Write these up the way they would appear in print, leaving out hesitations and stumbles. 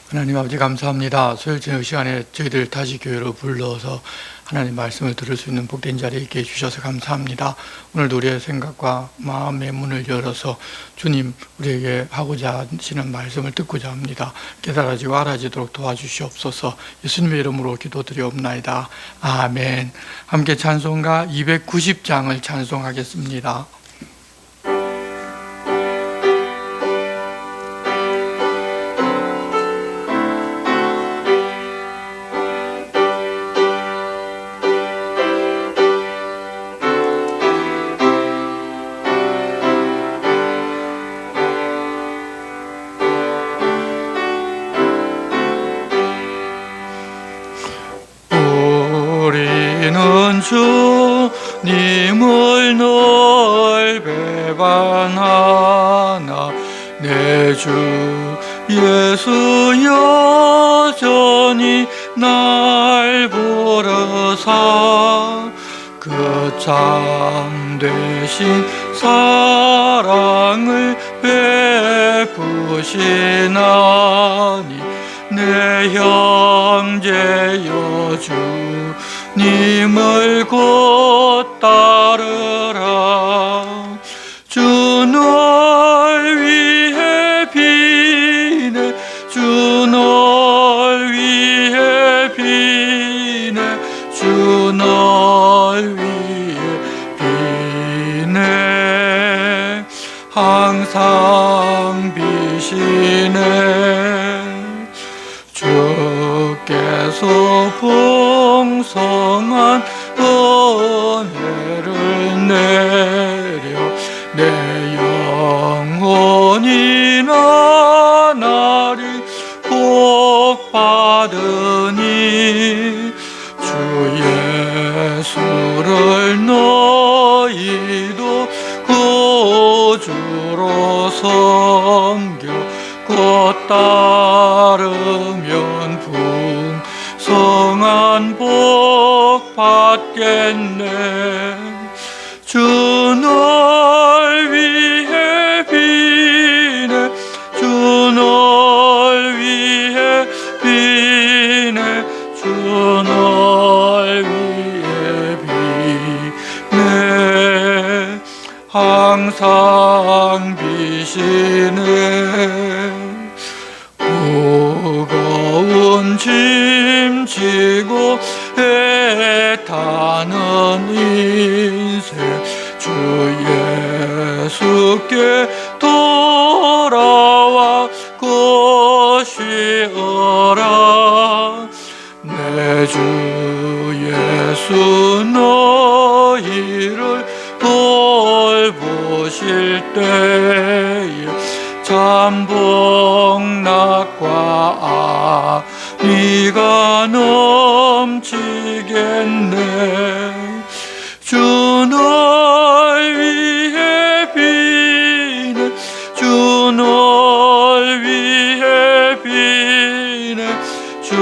하나님 아버지 감사합니다. 소열 저녁 시간에 저희들 다시 교회로 불러서 하나님 말씀을 들을 수 있는 복된 자리에 있게 해주셔서 감사합니다. 오늘도 우리의 생각과 마음의 문을 열어서 주님 우리에게 하고자 하시는 말씀을 듣고자 합니다. 깨달아지고 알아지도록 도와주시옵소서. 예수님의 이름으로 기도드리옵나이다. 아멘. 함께 찬송가 290장을 찬송하겠습니다. 주님을 늘 배반하나 내 주 예수 여전히 날 부르사 그 참되신 사랑을 베푸시나니 내 형제여 주님을 곧 따르라. 주 널 위해 비네 주 널 위해 비네 주 널 위해 비네 항상 비시네. 주께서 풍성한 은혜를 내려 내 영혼이 나날이 복 받으니 주 예수를 너희도 구주로 섬겨 곧 따르면 풍성한 복 받겠네. 주 널 위해 비네 주 널 위해 비네 주 널 위해 비네 항상 비시네. 무거운 짐 지고 애타는 인생 주 예수께 돌아와 것이어라. 내 주 예수 너희를 돌보실 때에 참복락과 네가 넘치겠네. 주 널 위해 비네 주 널 위해 비네 주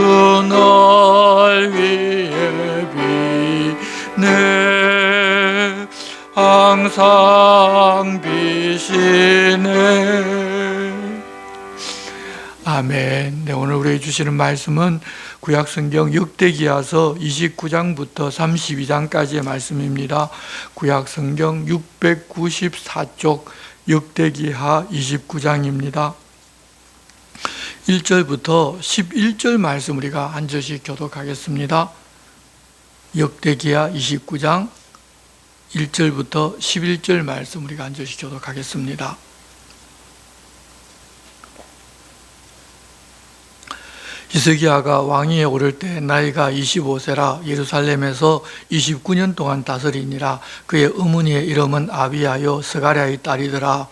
널 위해 비네 항상 비시네. 아멘. 네, 오늘 우리에게 주시는 말씀은 구약성경 역대기하서 29장부터 32장까지의 말씀입니다. 구약성경 694쪽 역대기하 29장입니다. 1절부터 11절 말씀 우리가 한 절씩 교독하겠습니다. 역대기하 29장 1절부터 11절 말씀 우리가 한 절씩 교독하겠습니다. 히스기야가 왕위에 오를 때 나이가 25세라 예루살렘에서 29년 동안 다스리니라. 그의 어머니의 이름은 아비야요 스가랴의 딸이더라.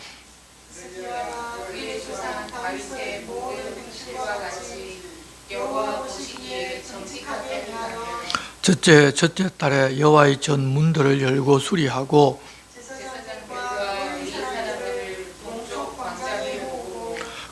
첫째 달에 여호와의 전 문들을 열고 수리하고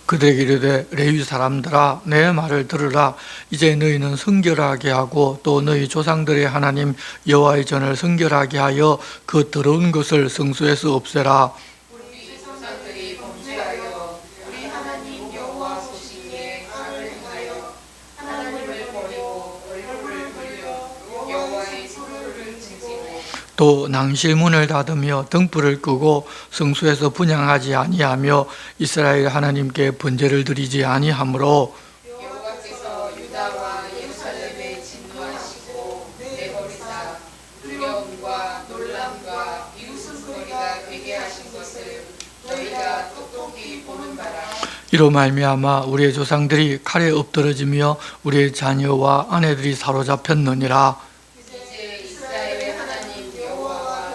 그들에게 이르되 레위 사람들아 내 말을 들으라. 이제 너희는 성결하게 하고 또 너희 조상들의 하나님 여호와의 전을 성결하게 하여 그 더러운 것을 성소에서 없애라. 우리 조상들이 범죄하여 우리 하나님 여호와 보시기에 악을 또 낭실문을 닫으며 등불을 끄고 성소에서 분향하지 아니하며 이스라엘 하나님께 번제를 드리지 아니하므로 여호와께서 유다와 예루살렘에 진노하시고 내버리사 두려움과 놀람과 이웃음소리가 되게 하신 것을 너희가 똑똑히 보는 바라. 이로 말미암아 우리의 조상들이 칼에 엎드러지며 우리의 자녀와 아내들이 사로잡혔느니라. 이제 이스라엘의 하나님 여호와와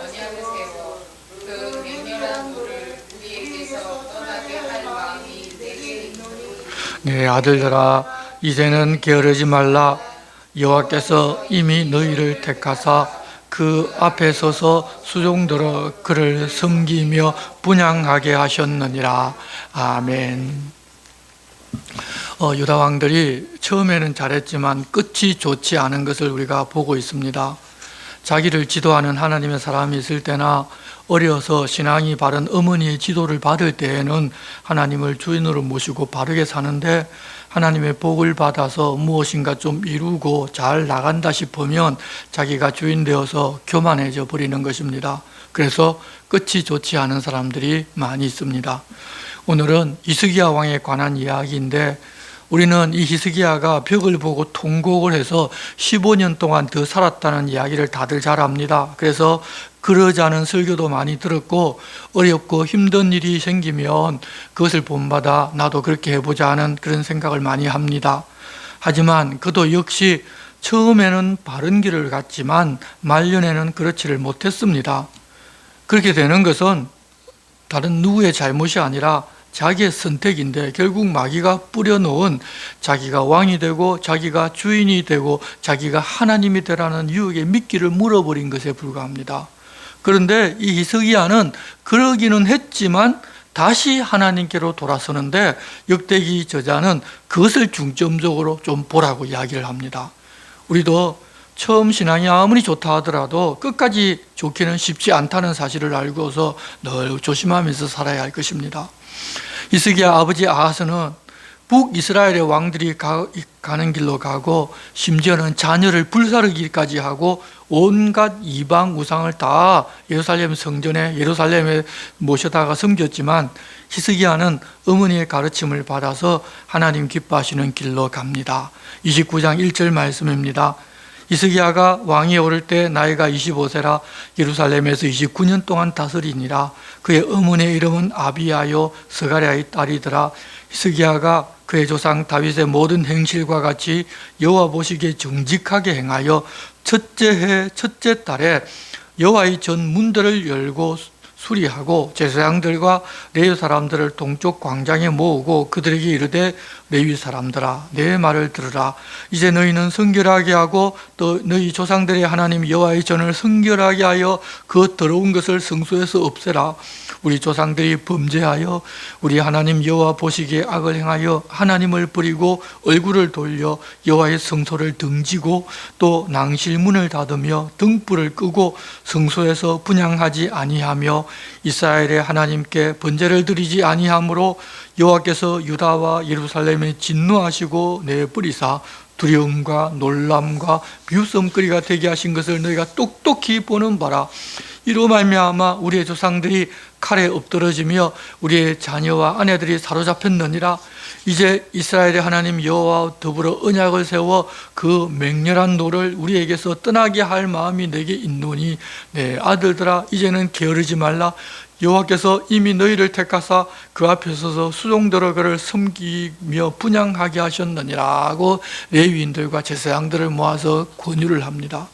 언약을 세워 그 맹렬한 노를 우리에게서 떠나게 할 마음이 내게 있노니 내 아들들아, 이제는 게으르지 말라. 여호와께서 이미 너희를 택하사 그 앞에 서서 수종들어 그를 섬기며 분향하게 하셨느니라. 아멘. 유다 왕들이 처음에는 잘했지만 끝이 좋지 않은 것을 우리가 보고 있습니다. 자기를 지도하는 하나님의 사람이 있을 때나 어려서 신앙이 바른 어머니의 지도를 받을 때에는 하나님을 주인으로 모시고 바르게 사는데, 하나님의 복을 받아서 무엇인가 좀 이루고 잘 나간다 싶으면 자기가 주인 되어서 교만해져 버리는 것입니다. 그래서 끝이 좋지 않은 사람들이 많이 있습니다. 오늘은 히스기야 왕에 관한 이야기인데, 우리는 이 히스기야가 벽을 보고 통곡을 해서 15년 동안 더 살았다는 이야기를 다들 잘 압니다. 그래서 그러자는 설교도 많이 들었고, 어렵고 힘든 일이 생기면 그것을 본받아 나도 그렇게 해보자 하는 그런 생각을 많이 합니다. 하지만 그도 역시 처음에는 바른 길을 갔지만 말년에는 그렇지를 못했습니다. 그렇게 되는 것은 다른 누구의 잘못이 아니라 자기의 선택인데, 결국 마귀가 뿌려놓은 자기가 왕이 되고 자기가 주인이 되고 자기가 하나님이 되라는 유혹의 미끼를 물어버린 것에 불과합니다. 그런데 이 히스기야는 그러기는 했지만 다시 하나님께로 돌아서는데, 역대기 저자는 그것을 중점적으로 좀 보라고 이야기를 합니다. 우리도 처음 신앙이 아무리 좋다 하더라도 끝까지 좋기는 쉽지 않다는 사실을 알고서 늘 조심하면서 살아야 할 것입니다. 히스기야 아버지 아하스는 북이스라엘의 왕들이 가는 길로 가고, 심지어는 자녀를 불사르기까지 하고 온갖 이방 우상을 다 예루살렘 성전에 예루살렘에 모셔다가 섬겼지만, 히스기야는 어머니의 가르침을 받아서 하나님 기뻐하시는 길로 갑니다. 29장 1절 말씀입니다. 히스기야가 왕위에 오를 때 나이가 25세라 예루살렘에서 29년 동안 다스리니라. 그의 어머니의 이름은 아비야요 스가랴의 딸이더라. 히스기야가 그의 조상 다윗의 모든 행실과 같이 여호와 보시기에 정직하게 행하여 첫째 해 첫째 달에 여호와의 전 문들을 열고 수리하고 제사장들과 레위 사람들을 동쪽 광장에 모으고 그들에게 이르되, 레위 사람들아 내 말을 들으라. 이제 너희는 성결하게 하고 또 너희 조상들의 하나님 여호와의 전을 성결하게 하여 그 더러운 것을 성소에서 없애라. 우리 조상들이 범죄하여 우리 하나님 여호와 보시기에 악을 행하여 하나님을 버리고 얼굴을 돌려 여호와의 성소를 등지고 또 낭실문을 닫으며 등불을 끄고 성소에서 분향하지 아니하며 이스라엘의 하나님께 번제를 드리지 아니하므로 여호와께서 유다와 예루살렘에 진노하시고 내버리사 두려움과 놀람과 비웃음거리가 되게 하신 것을 너희가 똑똑히 보는 바라. 이로 말미암아 우리의 조상들이 칼에 엎드러지며 우리의 자녀와 아내들이 사로잡혔느니라. 이제 이스라엘의 하나님 여호와와 더불어 언약을 세워 그 맹렬한 노를 우리에게서 떠나게 할 마음이 내게 있노니, 내 아들들아 이제는 게으르지 말라. 여호와께서 이미 너희를 택하사 그 앞에 서서 수종들어 그를 섬기며 분향하게 하셨느니라 하고 레위인들과 제사장들을 모아서 권유를 합니다.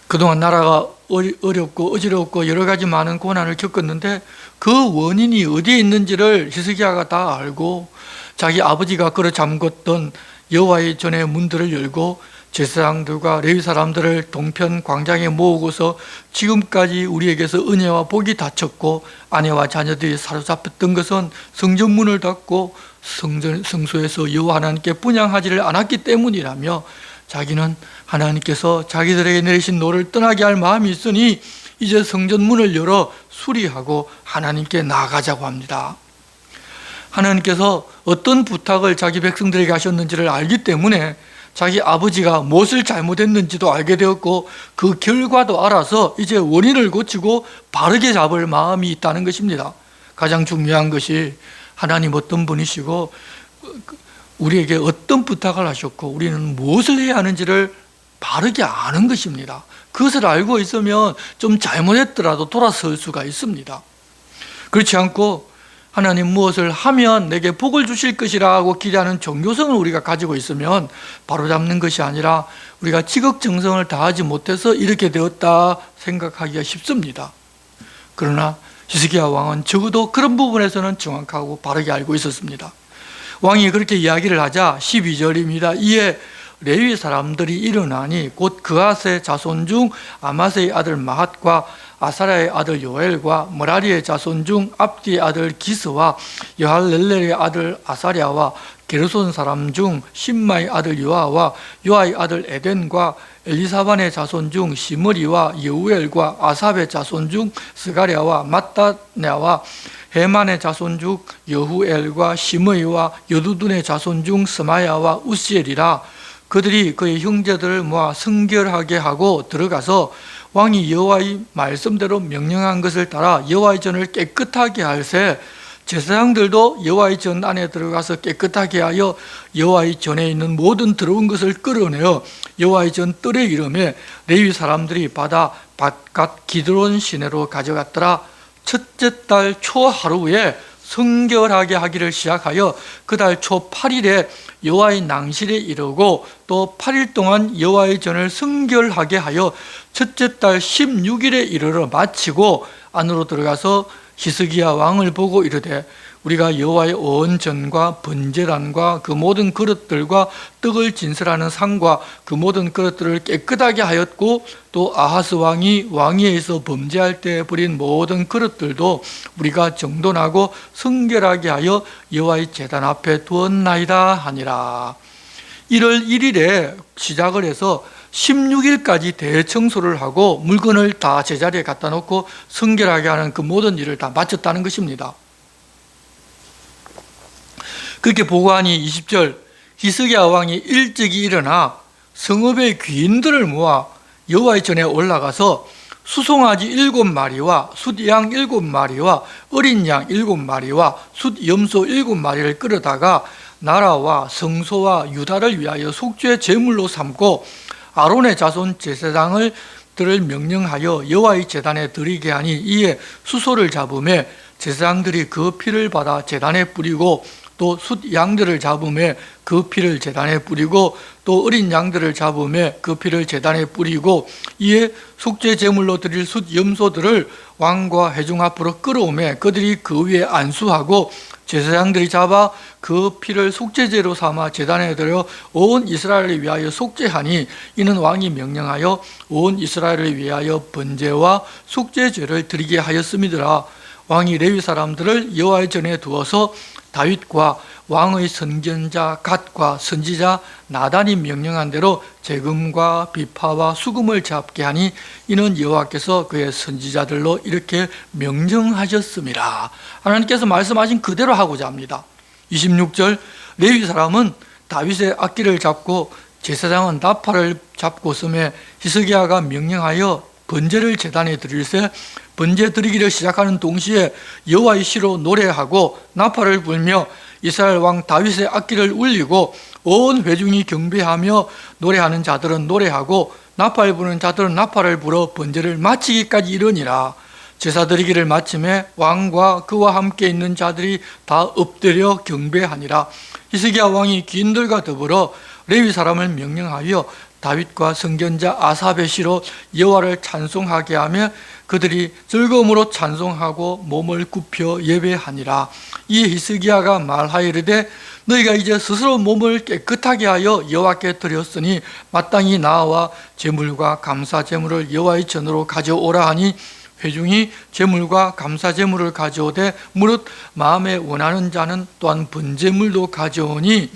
그동안 나라가 어렵고 어지럽고 여러 가지 많은 고난을 겪었는데, 그 원인이 어디에 있는지를 히스기야가 다 알고 자기 아버지가 끌어 잠궜던 여호와의 전의 문들을 열고 제사장들과 레위 사람들을 동편 광장에 모으고서 지금까지 우리에게서 은혜와 복이 닫혔고 아내와 자녀들이 사로잡혔던 것은 성전문을 닫고 성소에서 여호와 하나님께 분향하지를 않았기 때문이라며, 자기는 하나님께서 자기들에게 내리신 노를 떠나게 할 마음이 있으니 이제 성전 문을 열어 수리하고 하나님께 나아가자고 합니다. 하나님께서 어떤 부탁을 자기 백성들에게 하셨는지를 알기 때문에 자기 아버지가 무엇을 잘못했는지도 알게 되었고 그 결과도 알아서 이제 원인을 고치고 바르게 잡을 마음이 있다는 것입니다. 가장 중요한 것이 하나님 어떤 분이시고 우리에게 어떤 부탁을 하셨고 우리는 무엇을 해야 하는지를 바르게 아는 것입니다. 그것을 알고 있으면 좀 잘못했더라도 돌아설 수가 있습니다. 그렇지 않고 하나님 무엇을 하면 내게 복을 주실 것이라고 기대하는 종교성을 우리가 가지고 있으면 바로잡는 것이 아니라 우리가 지극정성을 다하지 못해서 이렇게 되었다 생각하기가 쉽습니다. 그러나 히스기야 왕은 적어도 그런 부분에서는 정확하고 바르게 알고 있었습니다. 왕이 그렇게 이야기를 하자 12절입니다. 이에 레위 사람들이 일어나니 곧 그앗의 자손 중 아마세의 아들 마핫과 아사랴의 아들 요엘과 머라리의 자손 중 압디의 아들 기스와 여할렐렐의 아들 아사랴와 게르손 사람 중 심마의 아들 요아와 요아의 아들 에덴과 엘리사반의 자손 중 시므리와 여우엘과 아삽의 자손 중 스가랴와 마따냐와 헤만의 자손 중 여후엘과 시므이와 여두둔의 자손 중 스마야와 우시엘이라. 그들이 그의 형제들을 모아 성결하게 하고 들어가서 왕이 여호와의 말씀대로 명령한 것을 따라 여호와의 전을 깨끗하게 할새 제사장들도 여호와의 전 안에 들어가서 깨끗하게 하여 여호와의 전에 있는 모든 더러운 것을 끌어내어 여호와의 전 뜰에 이름에 레위 사람들이 받아 바깥 기드론 시내로 가져갔더라. 첫째 달 초 하루에 성결하게 하기를 시작하여 그 달 초 8일에 여호와의 낭실에 이르고 또 8일 동안 여호와의 전을 성결하게 하여 첫째 달 16일에 이르러 마치고 안으로 들어가서 히스기야 왕을 보고 이르되 우리가 여호와의 온 전과 번제단과 그 모든 그릇들과 떡을 진설하는 상과 그 모든 그릇들을 깨끗하게 하였고 또 아하스 왕이 왕위에서 범죄할 때 버린 모든 그릇들도 우리가 정돈하고 성결하게 하여 여호와의 제단 앞에 두었나이다 하니라. 1월 1일에 시작을 해서 16일까지 대청소를 하고 물건을 다 제자리에 갖다 놓고 성결하게 하는 그 모든 일을 다 마쳤다는 것입니다. 그렇게 보고하니 20절 히스기야 왕이 일찍이 일어나 성읍의 귀인들을 모아 여호와의 전에 올라가서 수송아지 7마리와 숫양 7마리와 어린 양 7마리와 숫염소 7마리를 끌어다가 나라와 성소와 유다를 위하여 속죄 제물로 삼고 아론의 자손 제사장을 들을 명령하여 여호와의 제단에 드리게 하니 이에 수소를 잡음에 제사장들이 그 피를 받아 제단에 뿌리고 또 숫양들을 잡음에 그 피를 제단에 뿌리고 또 어린 양들을 잡음에 그 피를 제단에 뿌리고 이에 속죄 제물로 드릴 숫염소들을 왕과 회중 앞으로 끌어오매 그들이 그 위에 안수하고 제사장들이 잡아 그 피를 속죄제로 삼아 제단에 들여 온 이스라엘을 위하여 속죄하니 이는 왕이 명령하여 온 이스라엘을 위하여 번제와 속죄제를 드리게 하였음이더라. 왕이 레위 사람들을 여호와의 전에 두어서 다윗과 왕의 선견자 갓과 선지자 나단이 명령한 대로 재금과 비파와 수금을 잡게 하니 이는 여호와께서 그의 선지자들로 이렇게 명령하셨습니다. 하나님께서 말씀하신 그대로 하고자 합니다. 26절 레위 사람은 다윗의 악기를 잡고 제사장은 나팔을 잡고 서매 히스기야가 명령하여 번제를 제단에 드릴새 번제 드리기를 시작하는 동시에 여호와의 시로 노래하고 나팔을 불며 이스라엘 왕 다윗의 악기를 울리고 온 회중이 경배하며 노래하는 자들은 노래하고 나팔 부는 자들은 나팔을 불어 번제를 마치기까지 이르니라. 제사 드리기를 마침에 왕과 그와 함께 있는 자들이 다 엎드려 경배하니라. 히스기야 왕이 귀인들과 더불어 레위 사람을 명령하여 다윗과 선견자 아삽의 시로 여호와를 찬송하게 하며 그들이 즐거움으로 찬송하고 몸을 굽혀 예배하니라. 이에 히스기야가 말하이르되 너희가 이제 스스로 몸을 깨끗하게 하여 여호와께 드렸으니 마땅히 나와 제물과 감사 제물을 여호와의 전으로 가져오라 하니 회중이 제물과 감사 제물을 가져오되 무릇 마음에 원하는 자는 또한 번제물도 가져오니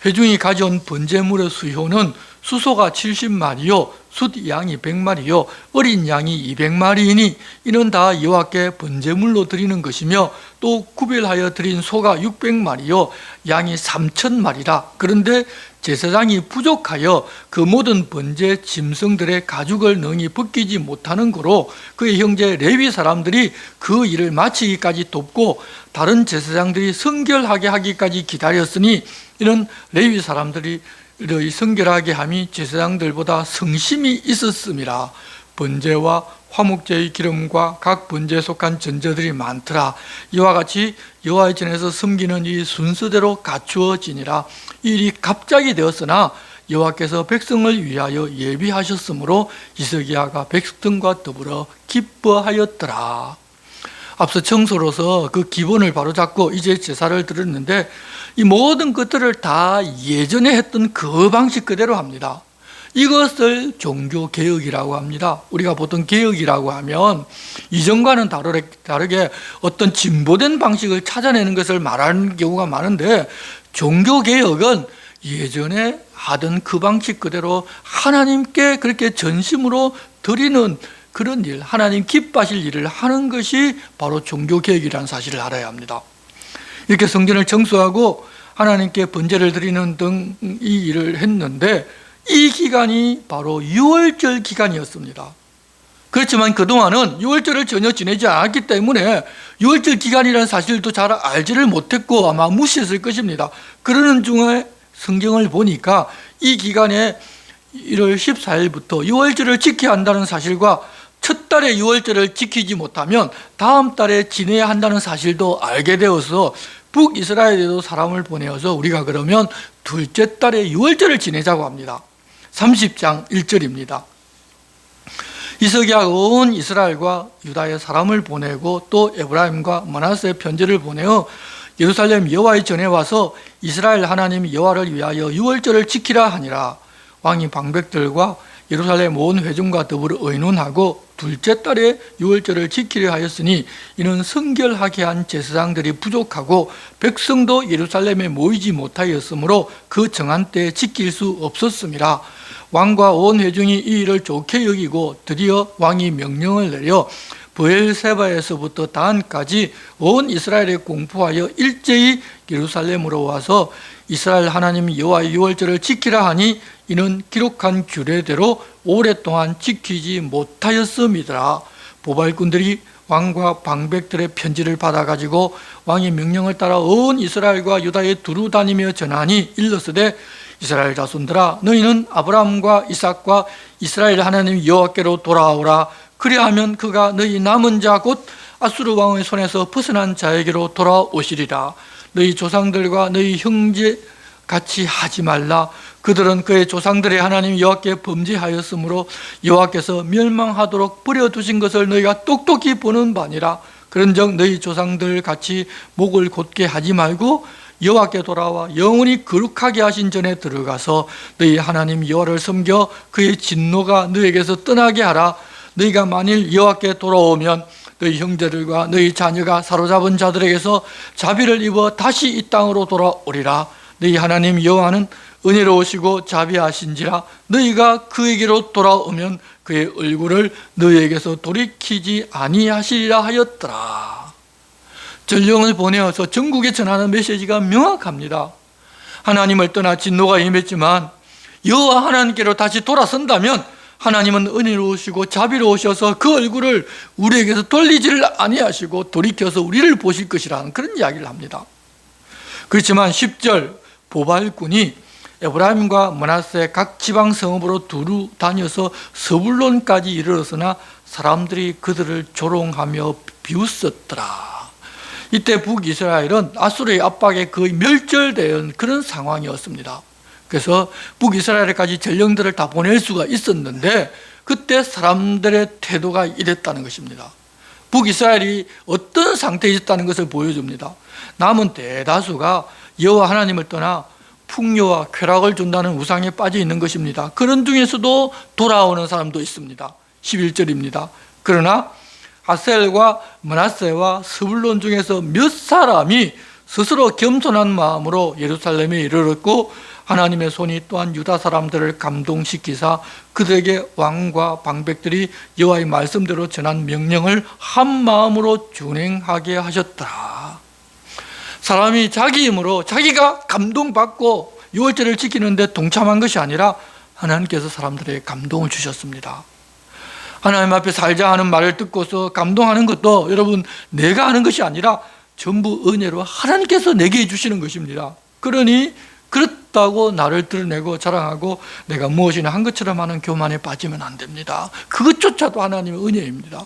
회중이 가져온 번제물의 수효는 수소가 70마리요 숫양이 100마리요 어린 양이 200마리이니 이는 다 여호와께 번제물로 드리는 것이며 또 구별하여 드린 소가 600마리요 양이 3000마리라. 그런데 제사장이 부족하여 그 모든 번제 짐승들의 가죽을 능히 벗기지 못하는 거로 그의 형제 레위 사람들이 그 일을 마치기까지 돕고 다른 제사장들이 성결하게 하기까지 기다렸으니 이는 레위 사람들이 성결하게 함이 제사장들보다 성심이 있었음이라. 번제와 화목제의 기름과 각 번제에 속한 전제들이 많더라. 이와 같이 여호와의 전에서 섬기는 이 순서대로 갖추어지니라. 이 일이 갑자기 되었으나 여호와께서 백성을 위하여 예비하셨으므로 히스기야가 백성과 더불어 기뻐하였더라. 앞서 청소로서 그 기본을 바로잡고 이제 제사를 드렸는데 이 모든 것들을 다 예전에 했던 그 방식 그대로 합니다. 이것을 종교개혁이라고 합니다. 우리가 보통 개혁이라고 하면 이전과는 다르게 어떤 진보된 방식을 찾아내는 것을 말하는 경우가 많은데, 종교개혁은 예전에 하던 그 방식 그대로 하나님께 그렇게 전심으로 드리는 그런 일, 하나님 기뻐하실 일을 하는 것이 바로 종교개혁이라는 사실을 알아야 합니다. 이렇게 성전을 청소하고 하나님께 번제를 드리는 등 이 일을 했는데 이 기간이 바로 유월절 기간이었습니다. 그렇지만 그동안은 유월절을 전혀 지내지 않았기 때문에 유월절 기간이라는 사실도 잘 알지를 못했고 아마 무시했을 것입니다. 그러는 중에 성경을 보니까 이 기간에 1월 14일부터 유월절을 지켜야 한다는 사실과 첫 달에 유월절을 지키지 못하면 다음 달에 지내야 한다는 사실도 알게 되어서 북이스라엘에도 사람을 보내어서 우리가 그러면 둘째 달에 유월절을 지내자고 합니다. 30장 1절입니다. 히스기야가 온 이스라엘과 유다의 사람을 보내고 또 에브라임과 므낫세의 편지를 보내어 예루살렘 여호와의 전에 와서 이스라엘 하나님 여호와를 위하여 유월절을 지키라 하니라. 왕이 방백들과 예루살렘 온 회중과 더불어 의논하고 둘째 달에 유월절을 지키려 하였으니 이는 성결하게 한 제사장들이 부족하고 백성도 예루살렘에 모이지 못하였으므로 그 정한 때에 지킬 수 없었음이라. 왕과 온 회중이 이 일을 좋게 여기고 드디어 왕이 명령을 내려 브엘세바에서부터 단까지 온 이스라엘에 공포하여 일제히 예루살렘으로 와서 이스라엘 하나님 여호와의 유월절을 지키라 하니 이는 기록한 규례대로 오랫동안 지키지 못하였음이더라. 보발꾼들이 왕과 방백들의 편지를 받아가지고 왕의 명령을 따라 온 이스라엘과 유다에 두루 다니며 전하니 일러스되 이스라엘 자손들아 너희는 아브라함과 이삭과 이스라엘 하나님 여호와께로 돌아오라. 그리하면 그가 너희 남은 자 곧 아수르 왕의 손에서 벗어난 자에게로 돌아오시리라. 너희 조상들과 너희 형제 같이 하지 말라. 그들은 그의 조상들의 하나님 여호와께 범죄하였으므로 여호와께서 멸망하도록 버려두신 것을 너희가 똑똑히 보는 바니라. 그런즉 너희 조상들 같이 목을 곧게 하지 말고 여호와께 돌아와 영원히 거룩하게 하신 전에 들어가서 너희 하나님 여호와를 섬겨 그의 진노가 너희에게서 떠나게 하라. 너희가 만일 여호와께 돌아오면 너희 형제들과 너희 자녀가 사로잡은 자들에게서 자비를 입어 다시 이 땅으로 돌아오리라. 너희 하나님 여호와는 은혜로우시고 자비하신지라. 너희가 그에게로 돌아오면 그의 얼굴을 너희에게서 돌이키지 아니하시리라 하였더라. 전령을 보내어서 전국에 전하는 메시지가 명확합니다. 하나님을 떠나 진노가 임했지만 여호와 하나님께로 다시 돌아선다면 하나님은 은혜로우시고 자비로우셔서 그 얼굴을 우리에게서 돌리지를 아니하시고 돌이켜서 우리를 보실 것이라는 그런 이야기를 합니다. 그렇지만 10절 보발꾼이 에브라임과 므낫세 각 지방 성읍으로 두루 다녀서 서불론까지 이르렀으나 사람들이 그들을 조롱하며 비웃었더라. 이때 북이스라엘은 아수르의 압박에 거의 멸절된 그런 상황이었습니다. 그래서 북이스라엘까지 전령들을 다 보낼 수가 있었는데 그때 사람들의 태도가 이랬다는 것입니다. 북이스라엘이 어떤 상태에 있었다는 것을 보여줍니다. 남은 대다수가 여호와 하나님을 떠나 풍요와 쾌락을 준다는 우상에 빠져 있는 것입니다. 그런 중에서도 돌아오는 사람도 있습니다. 11절입니다. 그러나 아셀과 므낫세와 스불론 중에서 몇 사람이 스스로 겸손한 마음으로 예루살렘에 이르렀고 하나님의 손이 또한 유다 사람들을 감동시키사 그들에게 왕과 방백들이 여호와의 말씀대로 전한 명령을 한 마음으로 준행하게 하셨다. 사람이 자기 힘으로 자기가 감동받고 유월절을 지키는데 동참한 것이 아니라 하나님께서 사람들에게 감동을 주셨습니다. 하나님 앞에 살자 하는 말을 듣고서 감동하는 것도 여러분 내가 하는 것이 아니라 전부 은혜로 하나님께서 내게 해주시는 것입니다. 그러니 그렇다고 나를 드러내고 자랑하고 내가 무엇이나 한 것처럼 하는 교만에 빠지면 안 됩니다. 그것조차도 하나님의 은혜입니다.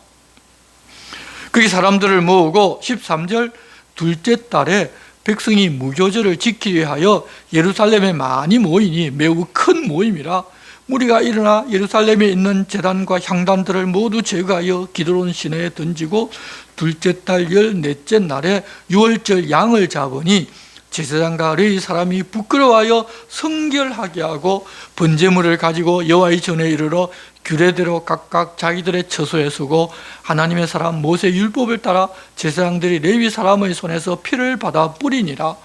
그게 사람들을 모으고 13절 둘째 달에 백성이 무교절을 지키기 위하여 예루살렘에 많이 모이니 매우 큰 모임이라 무리가 일어나 예루살렘에 있는 제단과 향단들을 모두 제거하여 기드론 시내에 던지고 둘째 달 14째 날에 유월절 양을 잡으니 제사장과 레위 사람이 부끄러워하여 성결하게 하고 번제물을 가지고 여호와의 전에 이르러 규례대로 각각 자기들의 처소에 서고 하나님의 사람 모세 율법을 따라 제사장들이 레위 사람의 손에서 피를 받아 뿌리니라.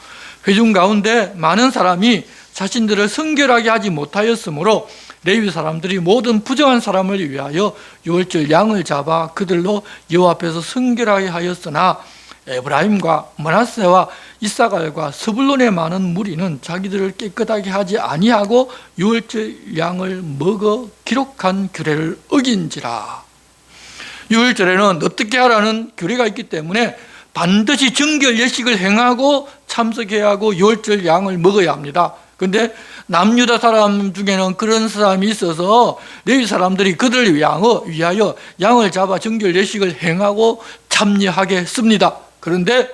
회중 가운데 많은 사람이 자신들을 성결하게 하지 못하였으므로 레위 사람들이 모든 부정한 사람을 위하여 유월절 양을 잡아 그들로 여호와 앞에서 성결하게 하였으나 에브라임과 므낫세와 이사갈과 스불론의 많은 무리는 자기들을 깨끗하게 하지 아니하고 유월절 양을 먹어 기록한 규례를 어긴지라. 유월절에는 어떻게 하라는 규례가 있기 때문에 반드시 정결 예식을 행하고 참석해야 하고 유월절 양을 먹어야 합니다. 그런데 남유다 사람 중에는 그런 사람이 있어서 레위 사람들이 그들을 위하여 양을 잡아 정결 예식을 행하고 참여하게 했습니다. 그런데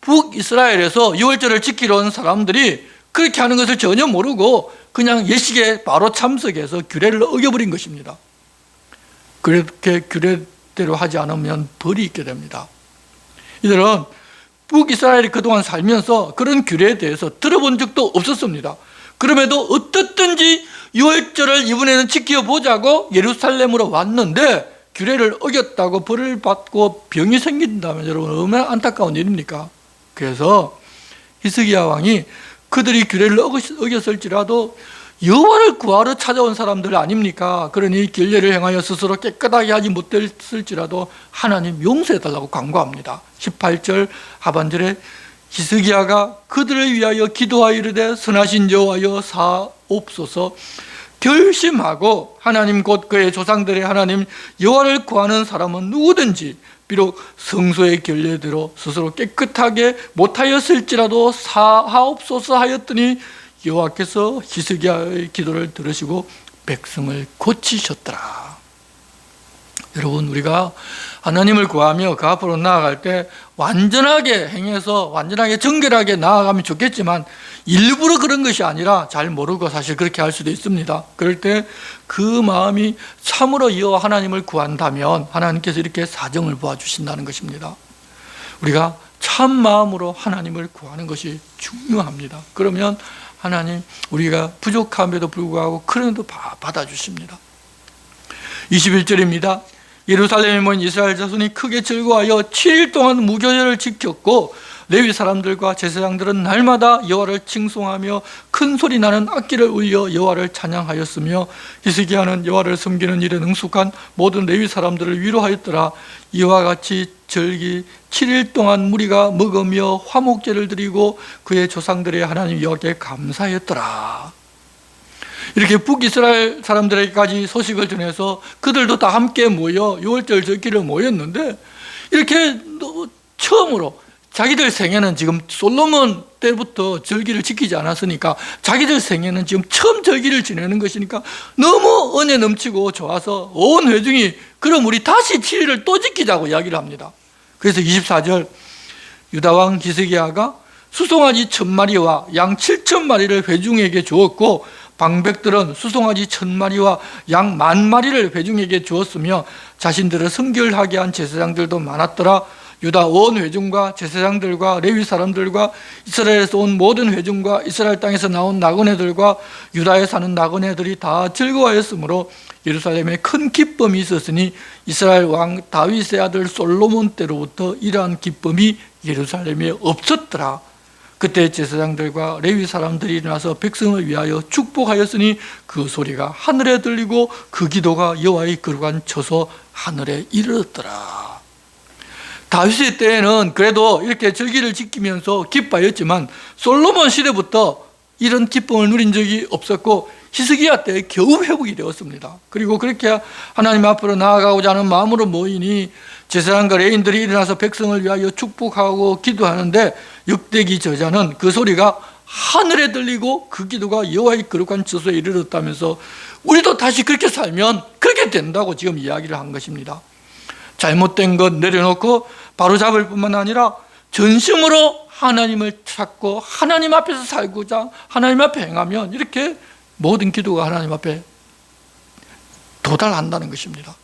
북이스라엘에서 유월절을 지키러 온 사람들이 그렇게 하는 것을 전혀 모르고 그냥 예식에 바로 참석해서 규례를 어겨버린 것입니다. 그렇게 규례대로 하지 않으면 벌이 있게 됩니다. 이들은 북이스라엘이 그동안 살면서 그런 규례에 대해서 들어본 적도 없었습니다. 그럼에도 어떻든지 유월절을 이번에는 지켜보자고 예루살렘으로 왔는데 규례를 어겼다고 벌을 받고 병이 생긴다면 여러분 얼마나 안타까운 일입니까? 그래서 히스기야 왕이 그들이 규례를 어겼을지라도 여호와를 구하러 찾아온 사람들 아닙니까? 그러니 결례를 행하여 스스로 깨끗하게 하지 못했을지라도 하나님 용서해달라고 간구합니다. 18절 하반절에 히스기야가 그들을 위하여 기도하여 이르되 선하신 여호와여 사옵소서. 결심하고 하나님 곧 그의 조상들의 하나님 여호와를 구하는 사람은 누구든지 비록 성소의 결례대로 스스로 깨끗하게 못하였을지라도 사하옵소서 하였더니 여호와께서 히스기야의 기도를 들으시고 백성을 고치셨더라. 여러분, 우리가 하나님을 구하며 그 앞으로 나아갈 때 완전하게 행해서 완전하게 정결하게 나아가면 좋겠지만 일부러 그런 것이 아니라 잘 모르고 사실 그렇게 할 수도 있습니다. 그럴 때 그 마음이 참으로 여호와 하나님을 구한다면 하나님께서 이렇게 사정을 보아주신다는 것입니다. 우리가 참 마음으로 하나님을 구하는 것이 중요합니다. 그러면 하나님 우리가 부족함에도 불구하고 그래도 받아주십니다. 21절입니다. 예루살렘에 모인 이스라엘 자손이 크게 즐거워하여 7일 동안 무교절을 지켰고 레위 사람들과 제사장들은 날마다 여호와를 칭송하며 큰 소리 나는 악기를 울려 여호와를 찬양하였으며 히스기야는 여호와를 섬기는 일에 능숙한 모든 레위 사람들을 위로하였더라. 이와 같이 절기 7일 동안 무리가 먹으며 화목제를 드리고 그의 조상들의 하나님 여호와께 감사했더라. 이렇게 북이스라엘 사람들에게까지 소식을 전해서 그들도 다 함께 모여 유월절 절기를 모였는데 이렇게 처음으로 자기들 생애는 지금 솔로몬 때부터 절기를 지키지 않았으니까 자기들 생애는 지금 처음 절기를 지내는 것이니까 너무 은혜 넘치고 좋아서 온 회중이 그럼 우리 다시 7일을 또 지키자고 이야기를 합니다. 그래서 24절 유다왕 히스기야가 수송아지 1000마리와 양 7000마리를 회중에게 주었고 방백들은 수송아지 1000마리와 양 10,000마리를 회중에게 주었으며 자신들을 성결하게 한 제사장들도 많았더라. 유다 온 회중과 제사장들과 레위 사람들과 이스라엘에서 온 모든 회중과 이스라엘 땅에서 나온 나그네들과 유다에 사는 나그네들이 다 즐거워했으므로 예루살렘에 큰 기쁨이 있었으니 이스라엘 왕 다윗의 아들 솔로몬 때로부터 이러한 기쁨이 예루살렘에 없었더라. 그때 제사장들과 레위 사람들이 일어나서 백성을 위하여 축복하였으니 그 소리가 하늘에 들리고 그 기도가 여호와의 거룩한 처소 하늘에 이르렀더라. 다윗의 때에는 그래도 이렇게 절기를 지키면서 기뻐했지만 솔로몬 시대부터 이런 기쁨을 누린 적이 없었고 히스기야 때 겨우 회복이 되었습니다. 그리고 그렇게 하나님 앞으로 나아가고자 하는 마음으로 모이니 제사장과 레위인들이 일어나서 백성을 위하여 축복하고 기도하는데 역대기 저자는 그 소리가 하늘에 들리고 그 기도가 여호와의 거룩한 처소에 이르렀다면서 우리도 다시 그렇게 살면 그렇게 된다고 지금 이야기를 한 것입니다. 잘못된 것 내려놓고 바로잡을 뿐만 아니라 전심으로 하나님을 찾고 하나님 앞에서 살고자 하나님 앞에 행하면 이렇게 모든 기도가 하나님 앞에 도달한다는 것입니다.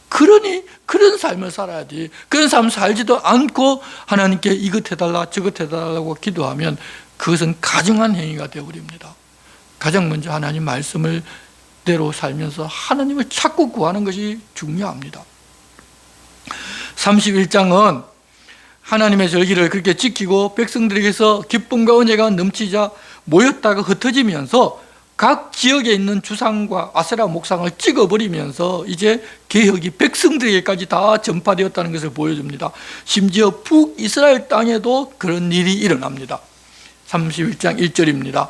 그러니 그런 삶을 살아야지. 그런 삶을 살지도 않고 하나님께 이것 해달라 저것 해달라고 기도하면 그것은 가증한 행위가 되어버립니다. 가장 먼저 하나님 말씀을 대로 살면서 하나님을 찾고 구하는 것이 중요합니다. 31장은 하나님의 절기를 그렇게 지키고 백성들에게서 기쁨과 은혜가 넘치자 모였다가 흩어지면서 각 지역에 있는 주상과 아세라 목상을 찍어버리면서 이제 개혁이 백성들에게까지 다 전파되었다는 것을 보여줍니다. 심지어 북이스라엘 땅에도 그런 일이 일어납니다. 31장 1절입니다.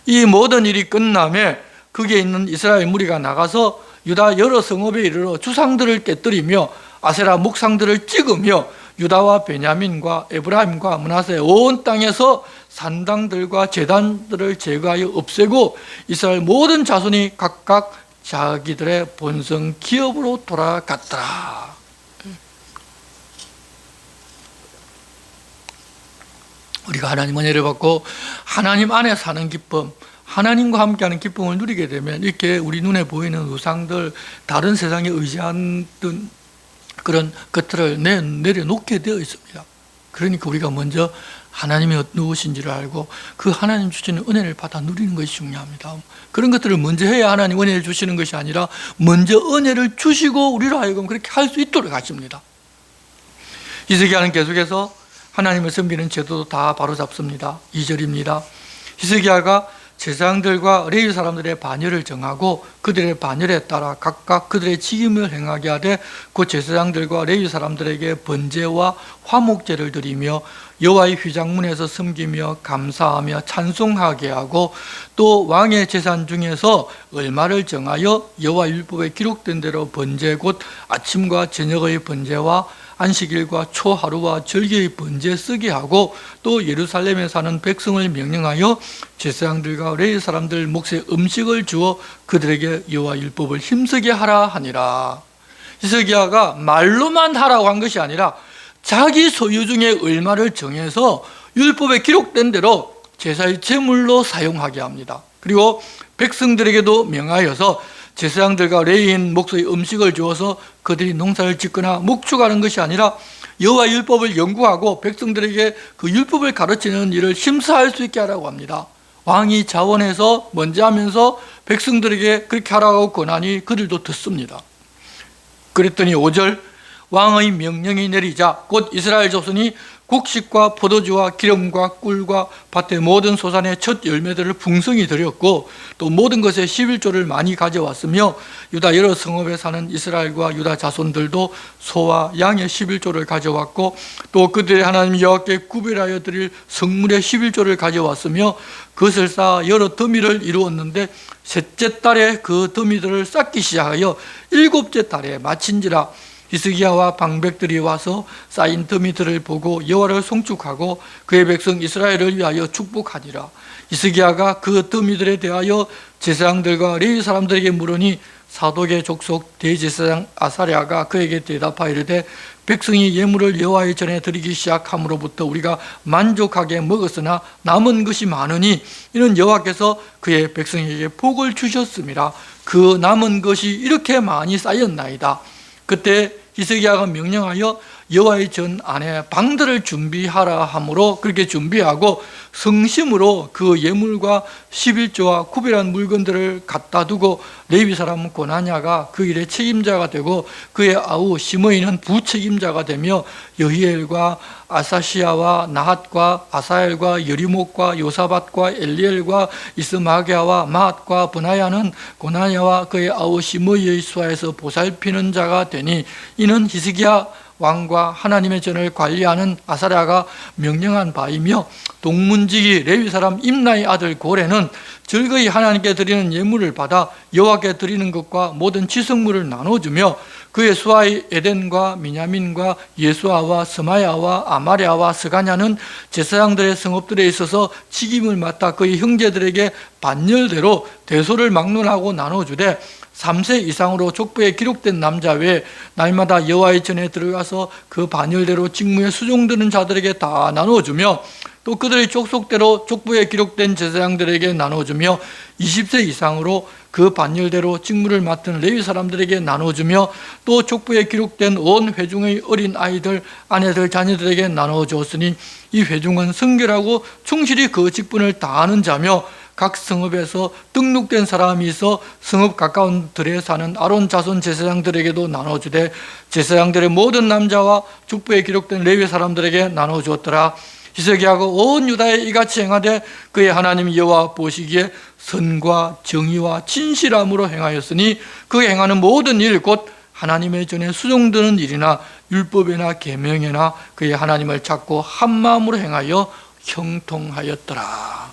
이 모든 일이 끝나며 거기에 있는 이스라엘 무리가 나가서 유다 여러 성읍에 이르러 주상들을 깨뜨리며 아세라 목상들을 찍으며 유다와 베냐민과 에브라임과 므낫세 온 땅에서 산당들과 제단들을 제거하여 없애고 이스라엘 모든 자손이 각각 자기들의 본성 기업으로 돌아갔더라. 우리가 하나님 은혜를 받고 하나님 안에 사는 기쁨, 하나님과 함께하는 기쁨을 누리게 되면 이렇게 우리 눈에 보이는 우상들, 다른 세상에 의지하는 그런 것들을 내려놓게 되어 있습니다. 그러니까 우리가 먼저 하나님이 누구신지를 알고 그 하나님 주시는 은혜를 받아 누리는 것이 중요합니다. 그런 것들을 먼저 해야 하나님 은혜를 주시는 것이 아니라 먼저 은혜를 주시고 우리로 하여금 그렇게 할 수 있도록 하십니다. 히스기야는 계속해서 하나님을 섬기는 제도도 다 바로잡습니다. 2절입니다. 히스기야가 제사장들과 레위 사람들의 반열을 정하고 그들의 반열에 따라 각각 그들의 직임을 행하게 하되 그 제사장들과 레위 사람들에게 번제와 화목제를 드리며 여호와의 휘장문에서 섬기며 감사하며 찬송하게 하고 또 왕의 재산 중에서 얼마를 정하여 여호와 율법에 기록된 대로 번제 곧 아침과 저녁의 번제와 안식일과 초하루와 절기의 번제 쓰게 하고 또 예루살렘에 사는 백성을 명령하여 제사장들과 레위 사람들 몫에 음식을 주어 그들에게 여호와 율법을 힘쓰게 하라 하니라. 히스기야가 말로만 하라고 한 것이 아니라 자기 소유 중에 얼마를 정해서 율법에 기록된 대로 제사의 제물로 사용하게 합니다. 그리고 백성들에게도 명하여서 제사장들과 레위인 몫의 음식을 주어서 그들이 농사를 짓거나 목축하는 것이 아니라 여호와 율법을 연구하고 백성들에게 그 율법을 가르치는 일을 심사할 수 있게 하라고 합니다. 왕이 자원해서 먼저 하면서 백성들에게 그렇게 하라고 권하니 그들도 듣습니다. 그랬더니 5절 왕의 명령이 내리자 곧 이스라엘 자손이 곡식과 포도주와 기름과 꿀과 밭의 모든 소산의 첫 열매들을 풍성히 드렸고 또 모든 것에 11조를 많이 가져왔으며 유다 여러 성읍에 사는 이스라엘과 유다 자손들도 소와 양의 11조를 가져왔고 또 그들의 하나님 여호와께 구별하여 드릴 성물의 11조를 가져왔으며 그것을 쌓아 여러 더미를 이루었는데 셋째 달에 그 더미들을 쌓기 시작하여 일곱째 달에 마친지라. 히스기야와 방백들이 와서 쌓인 더미들을 보고 여호와를 송축하고 그의 백성 이스라엘을 위하여 축복하니라. 히스기야가 그 더미들에 대하여 제사장들과 레위 사람들에게 물으니 사독의 족속 대제사장 아사랴가 그에게 대답하여 이르되 백성이 예물을 여호와의 전에 드리기 시작함으로부터 우리가 만족하게 먹었으나 남은 것이 많으니 이는 여호와께서 그의 백성에게 복을 주셨음이라. 그 남은 것이 이렇게 많이 쌓였나이다. 그때 히스기야가 명령하여 여호와의 전 안에 방들을 준비하라 하므로 그렇게 준비하고 성심으로 그 예물과 11조와 구별한 물건들을 갖다 두고 레위 사람 고나냐가 그 일의 책임자가 되고 그의 아우 시므이는 부책임자가 되며 여히엘과 아사시야와 나핫과 아사엘과 여리목과 요사밧과 엘리엘과 이스마게아와 마핫과 브나야는 고나냐와 그의 아우 시므이의 수하에서 보살피는 자가 되니 이는 이는 히스기야 왕과 하나님의 전을 관리하는 아사랴가 명령한 바이며, 동문지기 레위 사람 임나의 아들 고레는 즐거이 하나님께 드리는 예물을 받아 여호와께 드리는 것과 모든 지성물을 나눠주며, 그의 수하의 에덴과 미냐민과 예수아와 스마야와 아마랴와 스가냐는 제사장들의 성읍들에 있어서 직임을 맡아 그의 형제들에게 반열대로 대소를 막론하고 나눠주되, 3세 이상으로 족보에 기록된 남자 외에 날마다 여호와의 전에 들어가서 그 반열대로 직무에 수종드는 자들에게 다 나눠주며, 또 그들의 족속대로 족보에 기록된 제사장들에게 나눠주며, 20세 이상으로 그 반열대로 직무를 맡은 레위 사람들에게 나눠주며, 또 족보에 기록된 온 회중의 어린 아이들, 아내들, 자녀들에게 나눠주었으니, 이 회중은 성결하고 충실히 그 직분을 다하는 자며, 각 성읍에서 등록된 사람이 있어 성읍 가까운 들에 사는 아론 자손 제사장들에게도 나눠주되, 제사장들의 모든 남자와 족보에 기록된 레위 사람들에게 나눠주었더라. 히스기야가 온 유다에 이같이 행하되 그의 하나님 여호와 보시기에 선과 정의와 진실함으로 행하였으니, 그 행하는 모든 일 곧 하나님의 전에 수종드는 일이나 율법이나 계명이나 그의 하나님을 찾고 한 마음으로 행하여 형통하였더라.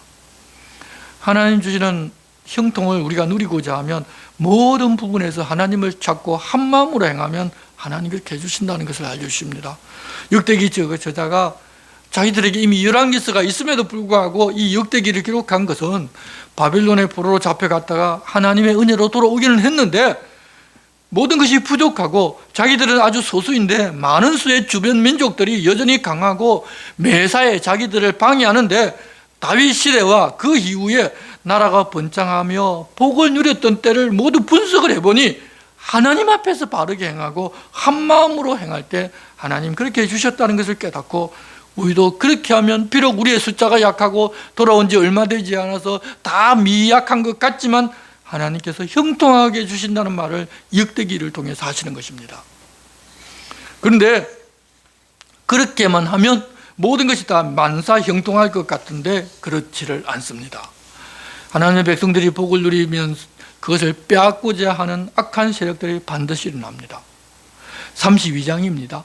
하나님 주시는 형통을 우리가 누리고자 하면 모든 부분에서 하나님을 찾고 한 마음으로 행하면 하나님 그렇게 해주신다는 것을 알려주십니다. 역대기 저자가 자기들에게 이미 열왕기서가 있음에도 불구하고 이 역대기를 기록한 것은 바빌론의 포로로 잡혀갔다가 하나님의 은혜로 돌아오기는 했는데, 모든 것이 부족하고 자기들은 아주 소수인데 많은 수의 주변 민족들이 여전히 강하고 매사에 자기들을 방해하는데, 다윗 시대와 그 이후에 나라가 번창하며 복을 누렸던 때를 모두 분석을 해보니, 하나님 앞에서 바르게 행하고 한 마음으로 행할 때 하나님 그렇게 해주셨다는 것을 깨닫고, 우리도 그렇게 하면 비록 우리의 숫자가 약하고 돌아온 지 얼마 되지 않아서 다 미약한 것 같지만 하나님께서 형통하게 해주신다는 말을 역대기를 통해서 하시는 것입니다. 그런데 그렇게만 하면 모든 것이 다 만사 형통할 것 같은데 그렇지를 않습니다. 하나님의 백성들이 복을 누리면 그것을 빼앗고자 하는 악한 세력들이 반드시 일어납니다. 32장입니다.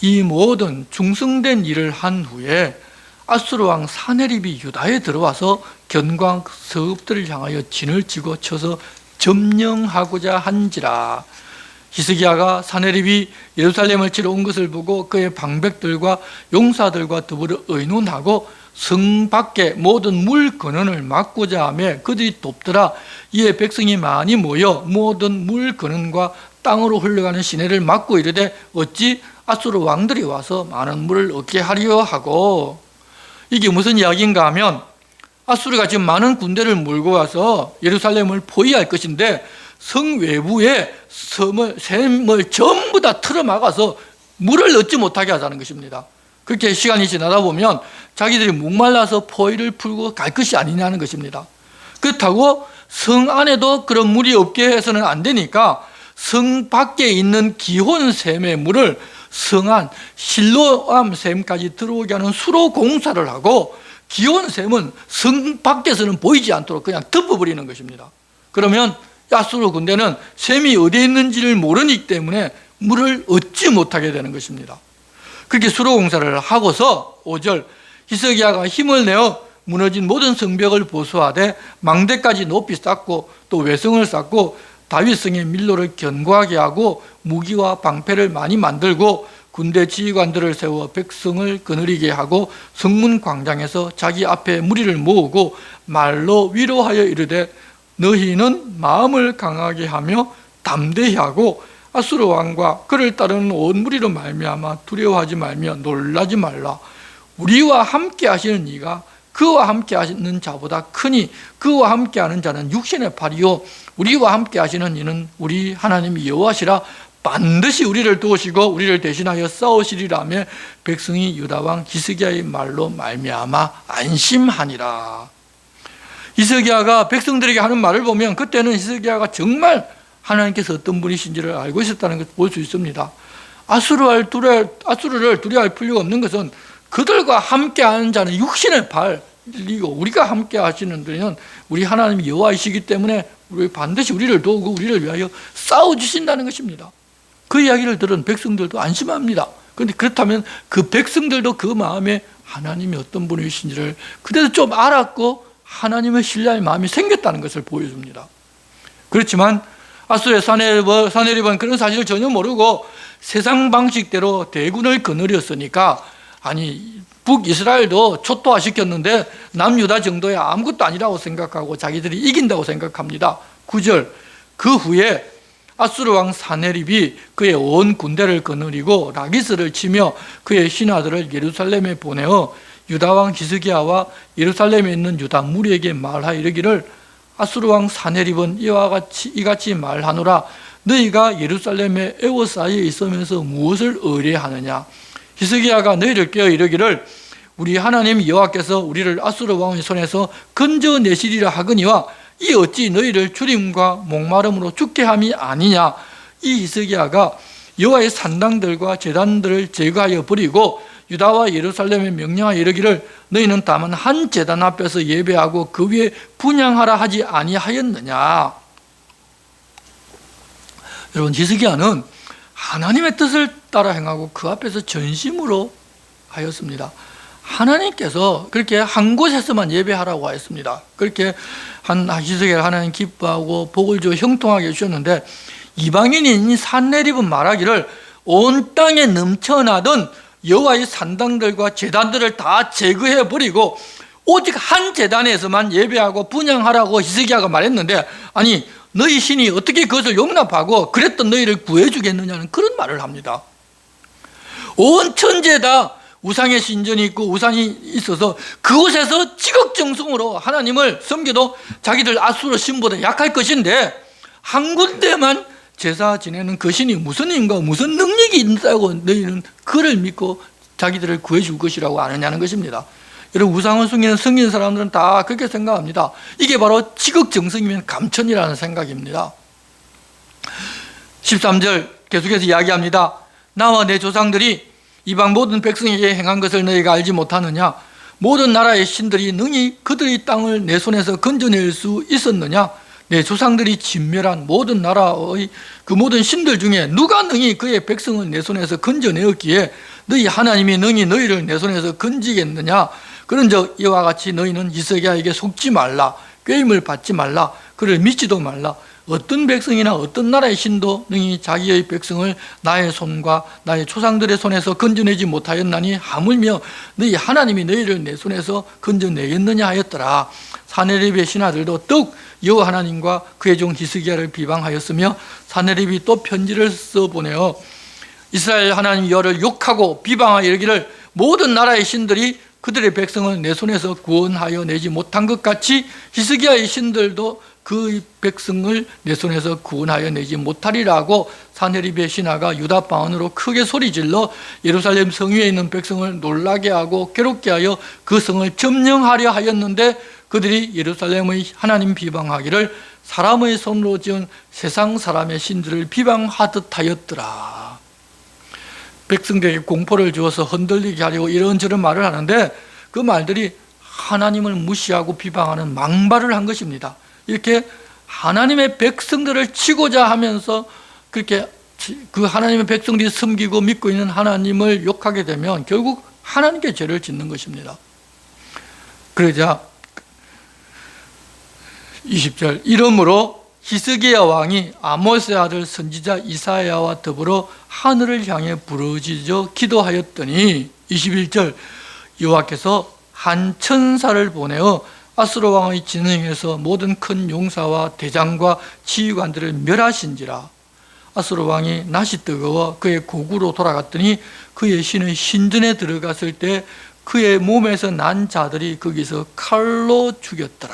이 모든 중성된 일을 한 후에 아수르 왕 사네립이 유다에 들어와서 견고한 성읍들을 향하여 진을 치고 쳐서 점령하고자 한지라. 히스기야가 사네립이 예루살렘을 치러 온 것을 보고 그의 방백들과 용사들과 더불어 의논하고 성 밖에 모든 물 근원을 막고자 하며 그들이 돕더라. 이에 백성이 많이 모여 모든 물 근원과 땅으로 흘러가는 시내를 막고 이르되, 어찌 아수르 왕들이 와서 많은 물을 얻게 하려 하고. 이게 무슨 이야기인가 하면, 아수르가 지금 많은 군대를 몰고 와서 예루살렘을 포위할 것인데 성 외부에 샘을 전부 다 틀어막아서 물을 얻지 못하게 하자는 것입니다. 그렇게 시간이 지나다 보면 자기들이 목말라서 포위를 풀고 갈 것이 아니냐는 것입니다. 그렇다고 성 안에도 그런 물이 없게 해서는 안 되니까 성 밖에 있는 기혼 샘의 물을 성 안 실로암 샘까지 들어오게 하는 수로 공사를 하고, 기온 샘은 성 밖에서는 보이지 않도록 그냥 덮어버리는 것입니다. 그러면 아수르 군대는 샘이 어디에 있는지를 모르기 때문에 물을 얻지 못하게 되는 것입니다. 그렇게 수로 공사를 하고서 5절, 히스기야가 힘을 내어 무너진 모든 성벽을 보수하되 망대까지 높이 쌓고 또 외성을 쌓고 다윗성의 밀로를 견고하게 하고 무기와 방패를 많이 만들고 군대 지휘관들을 세워 백성을 거느리게 하고 성문 광장에서 자기 앞에 무리를 모으고 말로 위로하여 이르되, 너희는 마음을 강하게 하며 담대히 하고 아수르 왕과 그를 따르는 온 무리로 말미암아 두려워하지 말며 놀라지 말라. 우리와 함께 하시는 이가 그와 함께 하시는 자보다 크니 그와 함께 하는 자는 육신의 팔이요 우리와 함께 하시는 이는 우리 하나님 여호와시라. 반드시 우리를 도우시고 우리를 대신하여 싸우시리라며 백성이 유다왕 히스기야의 말로 말미암아 안심하니라. 히스기야가 백성들에게 하는 말을 보면 그때는 히스기야가 정말 하나님께서 어떤 분이신지를 알고 있었다는 것을 볼 수 있습니다. 아수르를 두려워할 필요가 없는 것은 그들과 함께하는 자는 육신의 팔이고 우리가 함께 하시는 분은 우리 하나님 여호와이시기 때문에 반드시 우리를 도우고 우리를 위하여 싸워주신다는 것입니다. 그 이야기를 들은 백성들도 안심합니다. 그런데 그렇다면 그 백성들도 그 마음에 하나님이 어떤 분이신지를 그때도 좀 알았고 하나님을 신뢰할 마음이 생겼다는 것을 보여줍니다. 그렇지만 아수르의 사네립은 그런 사실을 전혀 모르고 세상 방식대로 대군을 거느렸으니까, 아니 북이스라엘도 초토화시켰는데 남유다 정도야 아무것도 아니라고 생각하고 자기들이 이긴다고 생각합니다. 9절, 그 후에 아수르 왕 사네립이 그의 온 군대를 거느리고 라기스를 치며 그의 신하들을 예루살렘에 보내어 유다 왕 히스기야와 예루살렘에 있는 유다 무리에게 말하 이르기를, 아수르 왕 사네립은 이같이 말하노라. 너희가 예루살렘에 에워싸여 있으면서 무엇을 의뢰하느냐? 히스기야가 너희를 깨어 이르기를, 우리 하나님 여호와께서 우리를 아수르 왕의 손에서 건져내시리라 하거니와 이 어찌 너희를 주림과 목마름으로 죽게 함이 아니냐? 이 히스기야가 여호와의 산당들과 제단들을 제거하여 버리고 유다와 예루살렘에 명령하여 이르기를, 너희는 다만 한 제단 앞에서 예배하고 그 위에 분향하라 하지 아니하였느냐? 여러분, 히스기야는 하나님의 뜻을 따라 행하고 그 앞에서 전심으로 하였습니다. 하나님께서 그렇게 한 곳에서만 예배하라고 하였습니다. 그렇게 히스기야를 하나님 기뻐하고 복을 주어 형통하게 해주셨는데, 이방인인 산네립은 말하기를 온 땅에 넘쳐나던 여호와의 산당들과 제단들을 다 제거해버리고 오직 한 제단에서만 예배하고 분향하라고 히스기야가 말했는데, 아니 너희 신이 어떻게 그것을 용납하고 그랬던 너희를 구해주겠느냐는 그런 말을 합니다. 온 천지에 다 우상의 신전이 있고 우상이 있어서 그곳에서 지극정성으로 하나님을 섬겨도 자기들 아수르 신보다 약할 것인데, 한 군데만 제사 지내는 그 신이 무슨 힘과 무슨 능력이 있다고 너희는 그를 믿고 자기들을 구해줄 것이라고 아느냐는 것입니다. 여러분, 우상을 숨기는 성인 사람들은 다 그렇게 생각합니다. 이게 바로 지극정성이면 감천이라는 생각입니다. 13절 계속해서 이야기합니다. 나와 내 조상들이 이방 모든 백성에게 행한 것을 너희가 알지 못하느냐? 모든 나라의 신들이 능히 그들의 땅을 내 손에서 건져낼 수 있었느냐? 내 조상들이 진멸한 모든 나라의 그 모든 신들 중에 누가 능히 그의 백성을 내 손에서 건져내었기에 너희 하나님이 능히 너희를 내 손에서 건지겠느냐? 그런즉 이와 같이 너희는 히스기야에게 속지 말라, 꾀임을 받지 말라, 그를 믿지도 말라. 어떤 백성이나 어떤 나라의 신도 능히 자기의 백성을 나의 손과 나의 조상들의 손에서 건져내지 못하였나니 하물며 너희 하나님이 너희를 내 손에서 건져내겠느냐 하였더라. 사네립의 신하들도 더욱 여호와 하나님과 그의 종 히스기야를 비방하였으며, 사네립이 또 편지를 써보내어 이스라엘 하나님 여호와를 욕하고 비방하여 이르기를, 모든 나라의 신들이 그들의 백성을 내 손에서 구원하여 내지 못한 것 같이 히스기야의 신들도 그 백성을 내 손에서 구원하여 내지 못하리라고 사네립의 신하가 유다 방언으로 크게 소리질러 예루살렘 성 위에 있는 백성을 놀라게 하고 괴롭게 하여 그 성을 점령하려 하였는데, 그들이 예루살렘의 하나님 비방하기를 사람의 손으로 지은 세상 사람의 신들을 비방하듯 하였더라. 백성들에게 공포를 주어서 흔들리게 하려고 이런저런 말을 하는데, 그 말들이 하나님을 무시하고 비방하는 망발을 한 것입니다. 이렇게 하나님의 백성들을 치고자 하면서 그렇게 그 하나님의 백성들이 섬기고 믿고 있는 하나님을 욕하게 되면 결국 하나님께 죄를 짓는 것입니다. 그러자 20절, 이러므로 히스기야 왕이 아모스의 아들 선지자 이사야와 더불어 하늘을 향해 부르짖어 기도하였더니, 21절, 여호와께서 한 천사를 보내어 아수르 왕의 진영에서 모든 큰 용사와 대장과 지휘관들을 멸하신지라. 아수르 왕이 낯이 뜨거워 그의 고구로 돌아갔더니 그의 신의 신전에 들어갔을 때 그의 몸에서 난 자들이 거기서 칼로 죽였더라.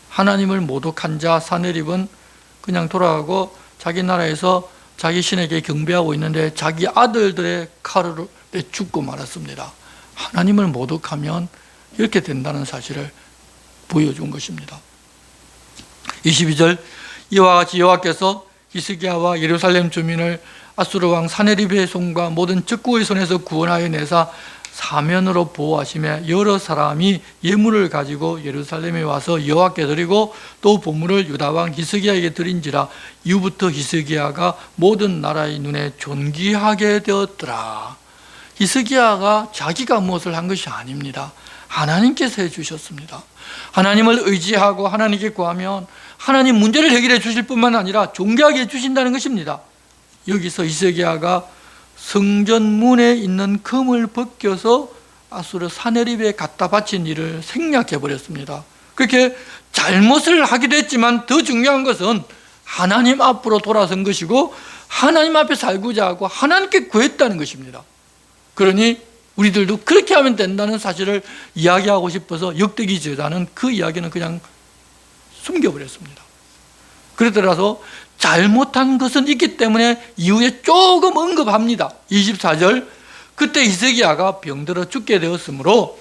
하나님을 모독한 자 사네립은 그냥 돌아가고 자기 나라에서 자기 신에게 경배하고 있는데 자기 아들들의 칼을 죽고 말았습니다. 하나님을 모독하면 이렇게 된다는 사실을 보여준 것입니다. 22절, 이와 같이 여호와께서 히스기야와 예루살렘 주민을 아수르 왕 사네립의 손과 모든 적국의 손에서 구원하여 내사 사면으로 보호하시며 여러 사람이 예물을 가지고 예루살렘에 와서 여호와께 드리고 또 보물을 유다 왕 히스기야에게 드린지라. 이후부터 히스기야가 모든 나라의 눈에 존귀하게 되었더라. 히스기야가 자기가 무엇을 한 것이 아닙니다. 하나님께서 해주셨습니다. 하나님을 의지하고 하나님께 구하면 하나님 문제를 해결해 주실 뿐만 아니라 존귀하게 해주신다는 것입니다. 여기서 히스기야가 성전 문에 있는 금을 벗겨서 아수르 사네립에 갖다 바친 일을 생략해 버렸습니다. 그렇게 잘못을 하기도 했지만 더 중요한 것은 하나님 앞으로 돌아선 것이고 하나님 앞에 살고자 하고 하나님께 구했다는 것입니다. 그러니 우리들도 그렇게 하면 된다는 사실을 이야기하고 싶어서 역대기 저자는 그 이야기는 그냥 숨겨버렸습니다. 그러더라도 잘못한 것은 있기 때문에 이후에 조금 언급합니다. 24절, 그때 히스기야가 병들어 죽게 되었으므로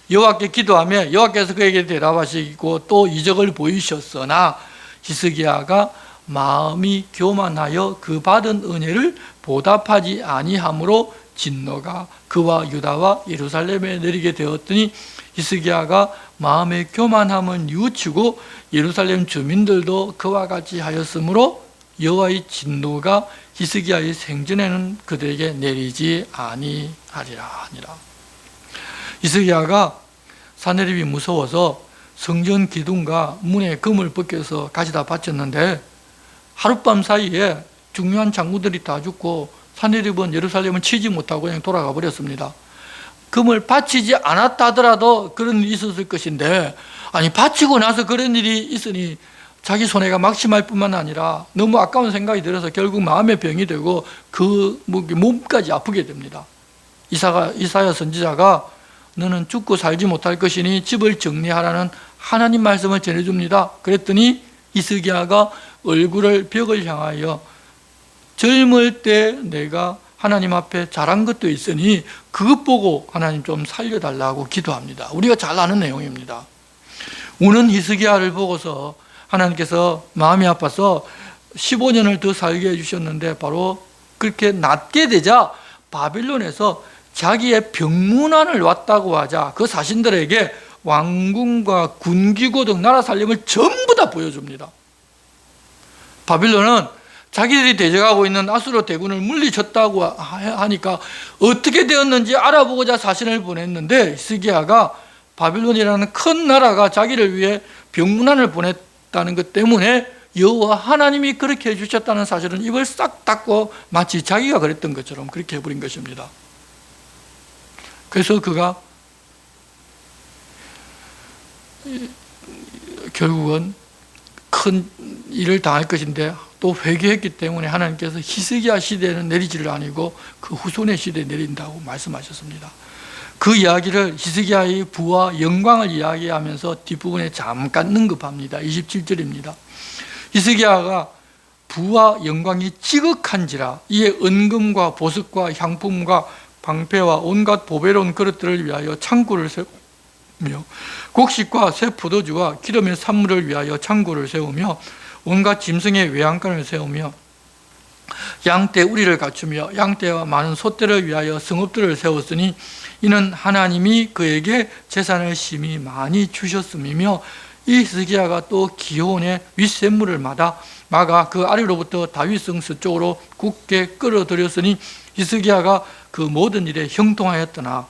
여호와께 기도하며 여호와께서 그에게 대답하시고 또 이적을 보이셨으나 히스기야가 마음이 교만하여 그 받은 은혜를 보답하지 아니하므로 진노가 그와 유다와 예루살렘에 내리게 되었더니 히스기야가 마음의 교만함을 뉘우치고 예루살렘 주민들도 그와 같이 하였으므로 여호와의 진노가 히스기야의 생전에는 그들에게 내리지 아니하리라. 히스기야가 사네립이 무서워서 성전 기둥과 문의 금을 벗겨서 가져다 바쳤는데 하룻밤 사이에 중요한 장군들이 다 죽고 사네립은 예루살렘을 치지 못하고 그냥 돌아가 버렸습니다. 금을 바치지 않았다 하더라도 그런 일이 있었을 것인데, 아니 바치고 나서 그런 일이 있으니 자기 손해가 막심할 뿐만 아니라 너무 아까운 생각이 들어서 결국 마음의 병이 되고 그 몸까지 아프게 됩니다. 이사야 선지자가 너는 죽고 살지 못할 것이니 집을 정리하라는 하나님 말씀을 전해줍니다. 그랬더니 히스기야가 얼굴을 벽을 향하여 젊을 때 내가 하나님 앞에 잘한 것도 있으니 그것 보고 하나님 좀 살려달라고 기도합니다. 우리가 잘 아는 내용입니다. 우는 히스기야를 보고서 하나님께서 마음이 아파서 15년을 더 살게 해주셨는데 바로 그렇게 낫게 되자 바빌론에서 자기의 병문안을 왔다고 하자 그 사신들에게 왕궁과 군기고 등 나라 살림을 전부 다 보여줍니다. 바빌론은 자기들이 대적하고 있는 아수르 대군을 물리쳤다고 하니까 어떻게 되었는지 알아보고자 사신을 보냈는데 히스기야가 바빌론이라는 큰 나라가 자기를 위해 병문안을 보냈다는 것 때문에 여호와 하나님이 그렇게 해주셨다는 사실은 입을 싹 닫고 마치 자기가 그랬던 것처럼 그렇게 해버린 것입니다. 그래서 그가 결국은 큰 일을 당할 것인데 또 회개했기 때문에 하나님께서 히스기야 시대에는 내리지를 아니고 그 후손의 시대에 내린다고 말씀하셨습니다. 그 이야기를 히스기야의 부와 영광을 이야기하면서 뒷부분에 잠깐 언급합니다. 27절입니다. 히스기야가 부와 영광이 지극한지라 이에 은금과 보석과 향품과 방패와 온갖 보배로운 그릇들을 위하여 창고를 세우며 곡식과 새 포도주와 기름의 산물을 위하여 창고를 세우며 온갖 짐승의 외양간을 세우며 양떼 우리를 갖추며 양떼와 많은 소떼를 위하여 성읍들을 세웠으니 이는 하나님이 그에게 재산을 심히 많이 주셨음이며 이 히스기야가 또 기온의 윗샘물을 막아 그 아래로부터 다윗성 서쪽으로 굳게 끌어들였으니 히스기야가 그 모든 일에 형통하였더라.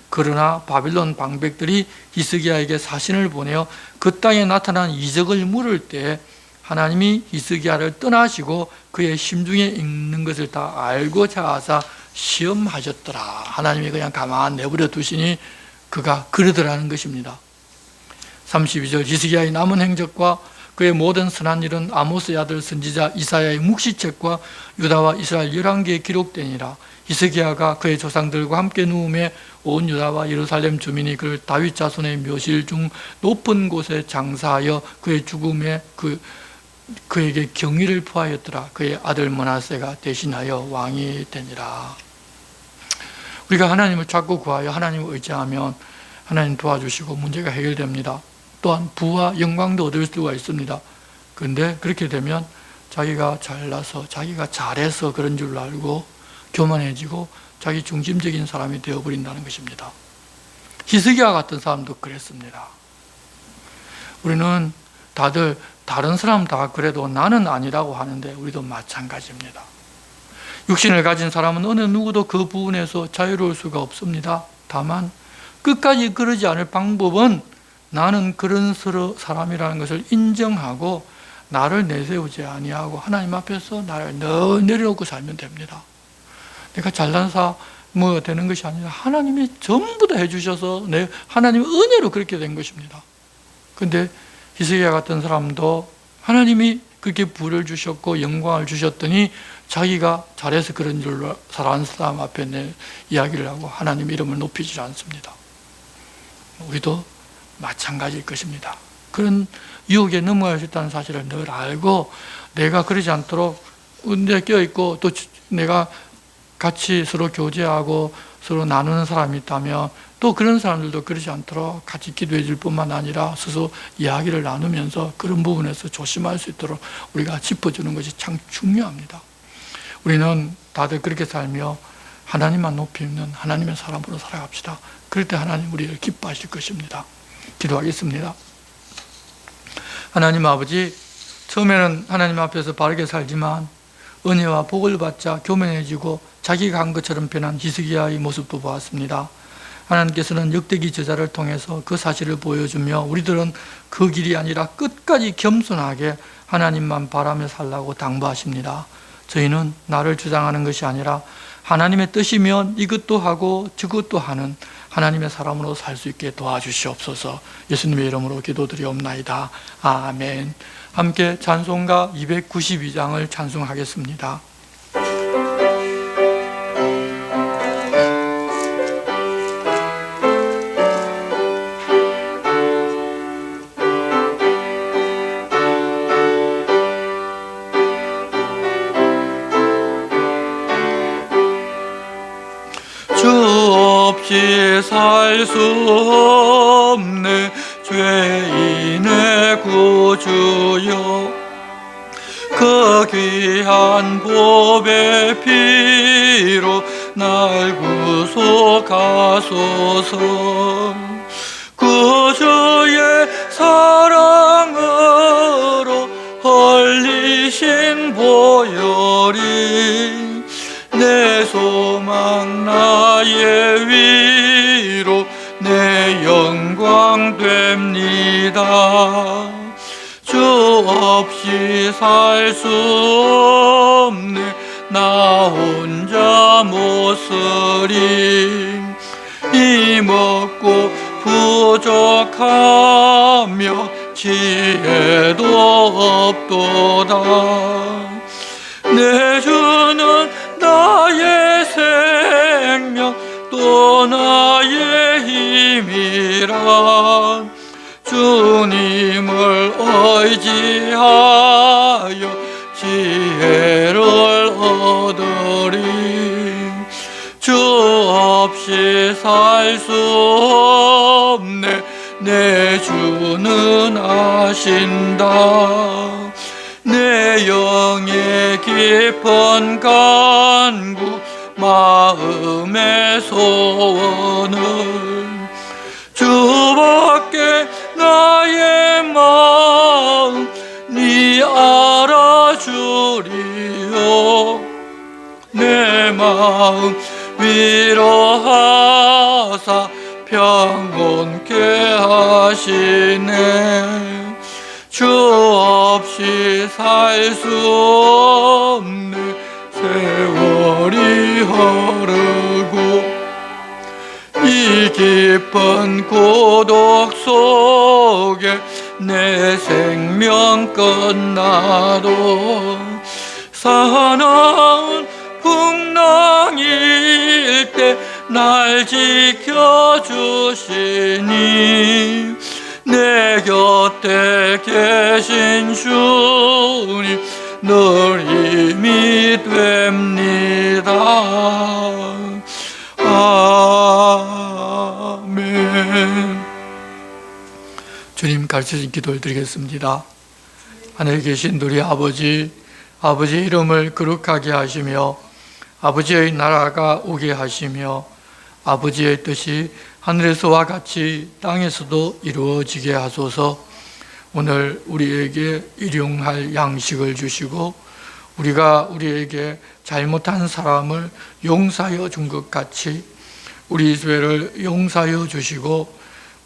그러나 바빌론 방백들이 히스기야에게 사신을 보내어 그 땅에 나타난 이적을 물을 때 하나님이 히스기야를 떠나시고 그의 심중에 있는 것을 다 알고자 하사 시험하셨더라. 하나님이 그냥 가만 내버려 두시니 그가 그러더라는 것입니다. 32절 히스기야의 남은 행적과 그의 모든 선한 일은 아모스의 아들 선지자 이사야의 묵시책과 유다와 이스라엘 11개에 기록되니라. 히스기야가 그의 조상들과 함께 누우며 온 유다와 예루살렘 주민이 그를 다윗 자손의 묘실 중 높은 곳에 장사하여 그의 죽음에 그에게 경의를 표하였더라. 그의 아들 므낫세가 대신하여 왕이 되니라. 우리가 하나님을 찾고 구하여 하나님을 의지하면 하나님 도와주시고 문제가 해결됩니다. 또한 부와 영광도 얻을 수가 있습니다. 그런데 그렇게 되면 자기가 잘나서 자기가 잘해서 그런 줄 알고 교만해지고 자기 중심적인 사람이 되어버린다는 것입니다. 히스기야 같은 사람도 그랬습니다. 우리는 다들 다른 사람 다 그래도 나는 아니라고 하는데 우리도 마찬가지입니다. 육신을 가진 사람은 어느 누구도 그 부분에서 자유로울 수가 없습니다. 다만 끝까지 그러지 않을 방법은 나는 그런 사람이라는 것을 인정하고 나를 내세우지 아니하고 하나님 앞에서 나를 내려놓고 살면 됩니다. 내가 잘난 사람이 되는 것이 아니라 하나님이 전부 다 해주셔서 하나님의 은혜로 그렇게 된 것입니다. 그런데 히스기야 같은 사람도 하나님이 그렇게 부를 주셨고 영광을 주셨더니 자기가 잘해서 그런 줄로 사랑하는 사람 앞에 내 이야기를 하고 하나님 이름을 높이지 않습니다. 우리도 마찬가지일 것입니다. 그런 유혹에 넘어갈 수 있다는 사실을 늘 알고 내가 그러지 않도록 은혜에 껴있고 또 내가 같이 서로 교제하고 서로 나누는 사람이 있다면 또 그런 사람들도 그러지 않도록 같이 기도해 줄 뿐만 아니라 스스로 이야기를 나누면서 그런 부분에서 조심할 수 있도록 우리가 짚어주는 것이 참 중요합니다. 우리는 다들 그렇게 살며 하나님만 높이는 하나님의 사람으로 살아갑시다. 그럴 때 하나님 우리를 기뻐하실 것입니다. 기도하겠습니다. 하나님 아버지, 처음에는 하나님 앞에서 바르게 살지만 은혜와 복을 받자 교만해지고 자기가 한 것처럼 변한 히스기야의 모습도 보았습니다. 하나님께서는 역대기 저자를 통해서 그 사실을 보여주며 우리들은 그 길이 아니라 끝까지 겸손하게 하나님만 바라며 살라고 당부하십니다. 저희는 나를 주장하는 것이 아니라 하나님의 뜻이면 이것도 하고 저것도 하는 하나님의 사람으로 살 수 있게 도와주시옵소서. 예수님의 이름으로 기도드리옵나이다. 아멘. 함께 찬송가 292장을 찬송하겠습니다. 살 수 없네 죄인의 구주여, 그 귀한 보배 피로 날 구속하소서. 구주의 사랑으로 헐리신 보혈이 내 소망 나의 위로 내 영광 됩니다. 주 없이 살 수 없네 나 혼자 못 쓰리. 힘없고 부족하며 지혜도 없도다. 내 주는 나의 생명 또 나의 힘이라. 주님을 의지하여 지혜를 얻으리. 주 없이 살 수 없네 내 주는 아신다. 내 영의 깊은 간구 마음의 소원을 주밖에 나의 마음 네 알아주리요. 내 마음 위로하사 평온케 하시네. 주 없이 살 수 없네 세월이 흐르고 이 깊은 고독 속에 내 생명 끝나도 사나운 풍랑일 때 날 지켜주시니 내 곁에 계신 주님 늘 힘이 됩니다. 아멘. 주님 가르쳐주신 기도를 드리겠습니다. 하늘에 계신 우리 아버지, 아버지의 이름을 거룩하게 하시며 아버지의 나라가 오게 하시며 아버지의 뜻이 하늘에서와 같이 땅에서도 이루어지게 하소서. 오늘 우리에게 일용할 양식을 주시고 우리가 우리에게 잘못한 사람을 용서하여 준 것 같이 우리 죄를 용서하여 주시고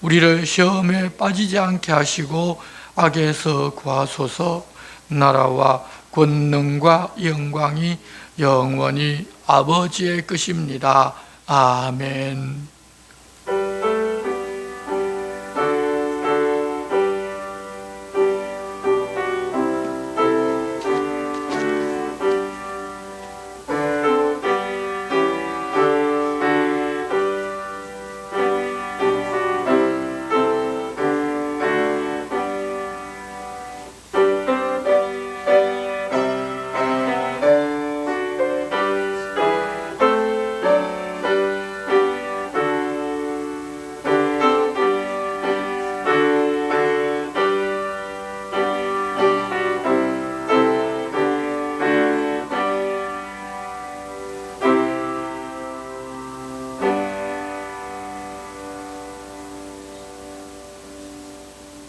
우리를 시험에 빠지지 않게 하시고 악에서 구하소서. 나라와 권능과 영광이 영원히 아버지의 것입니다. 아멘.